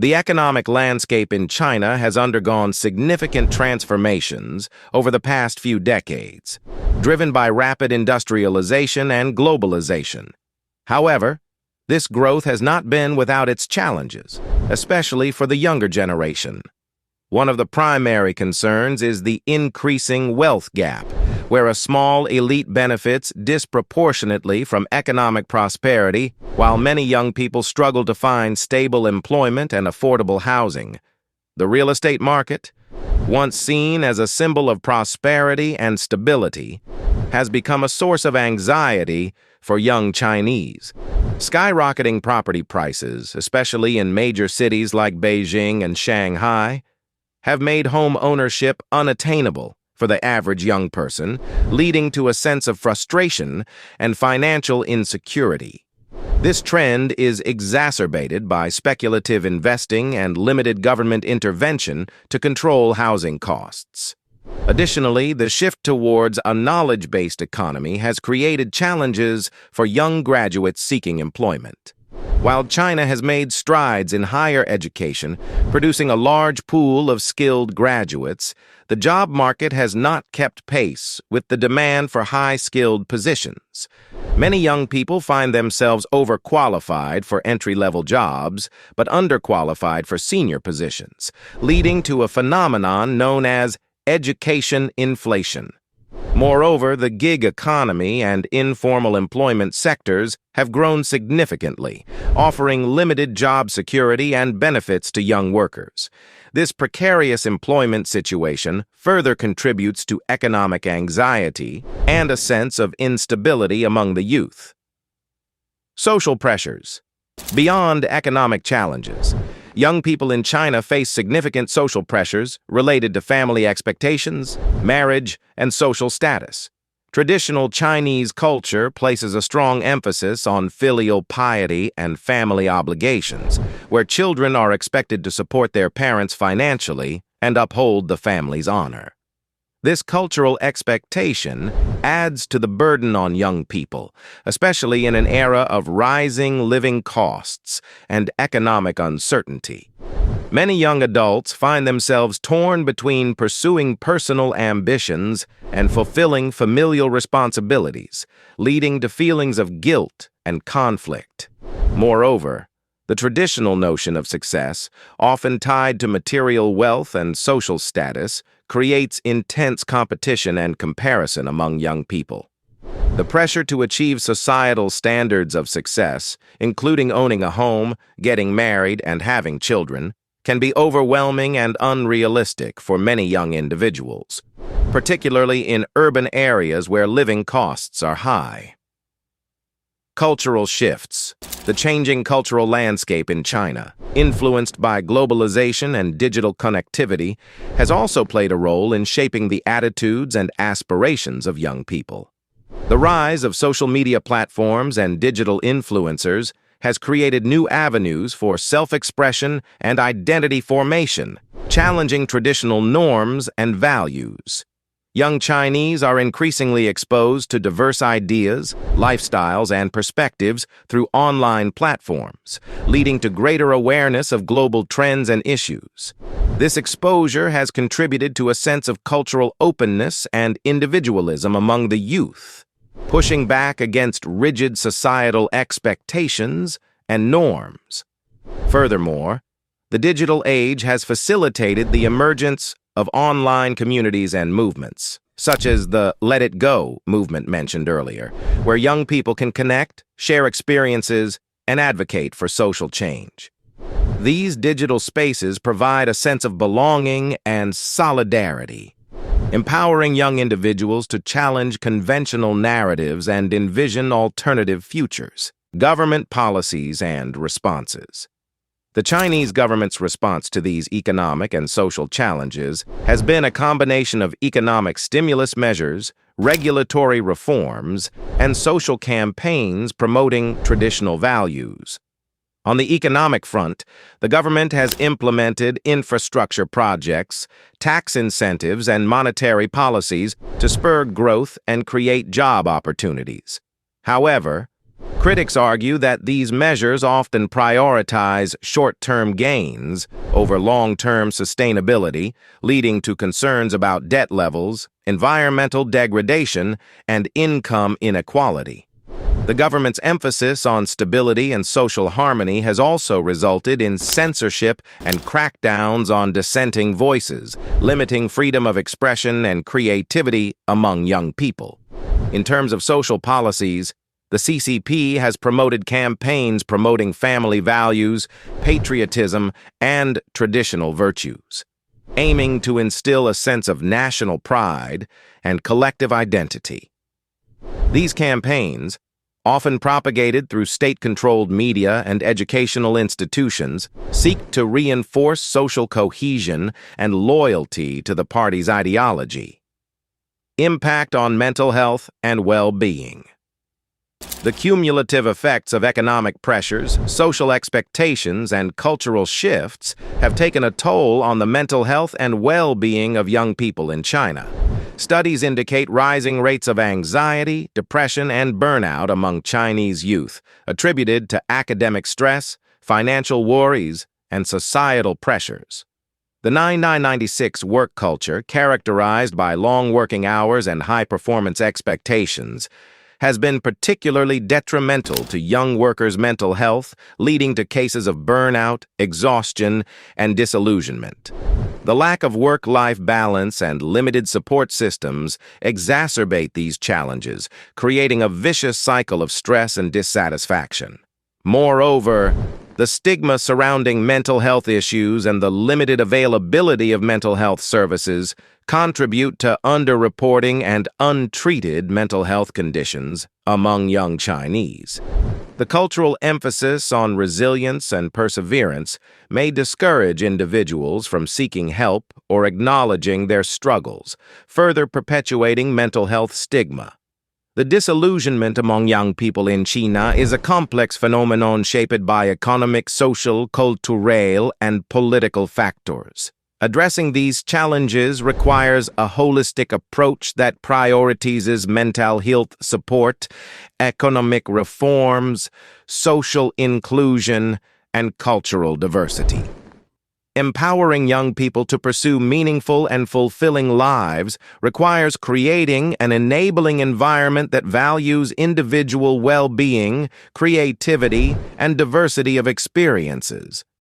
The economic landscape in China has undergone significant transformations over the past few decades, driven by rapid industrialization and globalization. However, this growth has not been without its challenges, especially for the younger generation. One of the primary concerns is the increasing wealth gap, where a small elite benefits disproportionately from economic prosperity, while many young people struggle to find stable employment and affordable housing. The real estate market, once seen as a symbol of prosperity and stability, has become a source of anxiety for young Chinese. Skyrocketing property prices, especially in major cities like Beijing and Shanghai, have made home ownership unattainable for the average young person, leading to a sense of frustration and financial insecurity. This trend is exacerbated by speculative investing and limited government intervention to control housing costs. Additionally, the shift towards a knowledge-based economy has created challenges for young graduates seeking employment. While China has made strides in higher education, producing a large pool of skilled graduates, the job market has not kept pace with the demand for high-skilled positions. Many young people find themselves overqualified for entry-level jobs, but underqualified for senior positions, leading to a phenomenon known as education inflation. Moreover, the gig economy and informal employment sectors have grown significantly, offering limited job security and benefits to young workers. This precarious employment situation further contributes to economic anxiety and a sense of instability among the youth. Social pressures. Beyond economic challenges, young people in China face significant social pressures related to family expectations, marriage, and social status. Traditional Chinese culture places a strong emphasis on filial piety and family obligations, where children are expected to support their parents financially and uphold the family's honor. This cultural expectation adds to the burden on young people, especially in an era of rising living costs and economic uncertainty. Many young adults find themselves torn between pursuing personal ambitions and fulfilling familial responsibilities, leading to feelings of guilt and conflict. Moreover, the traditional notion of success, often tied to material wealth and social status, creates intense competition and comparison among young people. The pressure to achieve societal standards of success, including owning a home, getting married, and having children, can be overwhelming and unrealistic for many young individuals, particularly in urban areas where living costs are high. Cultural shifts. The changing cultural landscape in China, influenced by globalization and digital connectivity, has also played a role in shaping the attitudes and aspirations of young people. The rise of social media platforms and digital influencers has created new avenues for self-expression and identity formation, challenging traditional norms and values. Young Chinese are increasingly exposed to diverse ideas, lifestyles, and perspectives through online platforms, leading to greater awareness of global trends and issues. This exposure has contributed to a sense of cultural openness and individualism among the youth, pushing back against rigid societal expectations and norms. Furthermore, the digital age has facilitated the emergence of online communities and movements, such as the Let It Go movement mentioned earlier, where young people can connect, share experiences, and advocate for social change. These digital spaces provide a sense of belonging and solidarity, empowering young individuals to challenge conventional narratives and envision alternative futures. Government policies and responses. The Chinese government's response to these economic and social challenges has been a combination of economic stimulus measures, regulatory reforms, and social campaigns promoting traditional values. On the economic front, the government has implemented infrastructure projects, tax incentives, and monetary policies to spur growth and create job opportunities. However, Critics argue that these measures often prioritize short-term gains over long-term sustainability, leading to concerns about debt levels, environmental degradation, and income inequality. The government's emphasis on stability and social harmony has also resulted in censorship and crackdowns on dissenting voices, limiting freedom of expression and creativity among young people. In terms of social policies, the CCP has promoted campaigns promoting family values, patriotism, and traditional virtues, aiming to instill a sense of national pride and collective identity. These campaigns, often propagated through state-controlled media and educational institutions, seek to reinforce social cohesion and loyalty to the party's ideology. Impact on mental health and well-being. The cumulative effects of economic pressures, social expectations, and cultural shifts have taken a toll on the mental health and well-being of young people in China. Studies indicate rising rates of anxiety, depression, and burnout among Chinese youth, attributed to academic stress, financial worries, and societal pressures. The 9996 work culture, characterized by long working hours and high-performance expectations, has been particularly detrimental to young workers' mental health, leading to cases of burnout, exhaustion, and disillusionment. The lack of work-life balance and limited support systems exacerbate these challenges, creating a vicious cycle of stress and dissatisfaction. Moreover, the stigma surrounding mental health issues and the limited availability of mental health services contribute to underreporting and untreated mental health conditions among young Chinese. The cultural emphasis on resilience and perseverance may discourage individuals from seeking help or acknowledging their struggles, further perpetuating mental health stigma. The disillusionment among young people in China is a complex phenomenon shaped by economic, social, cultural, and political factors. Addressing these challenges requires a holistic approach that prioritizes mental health support, economic reforms, social inclusion, and cultural diversity. Empowering young people to pursue meaningful and fulfilling lives requires creating an enabling environment that values individual well-being, creativity, and diversity of experiences.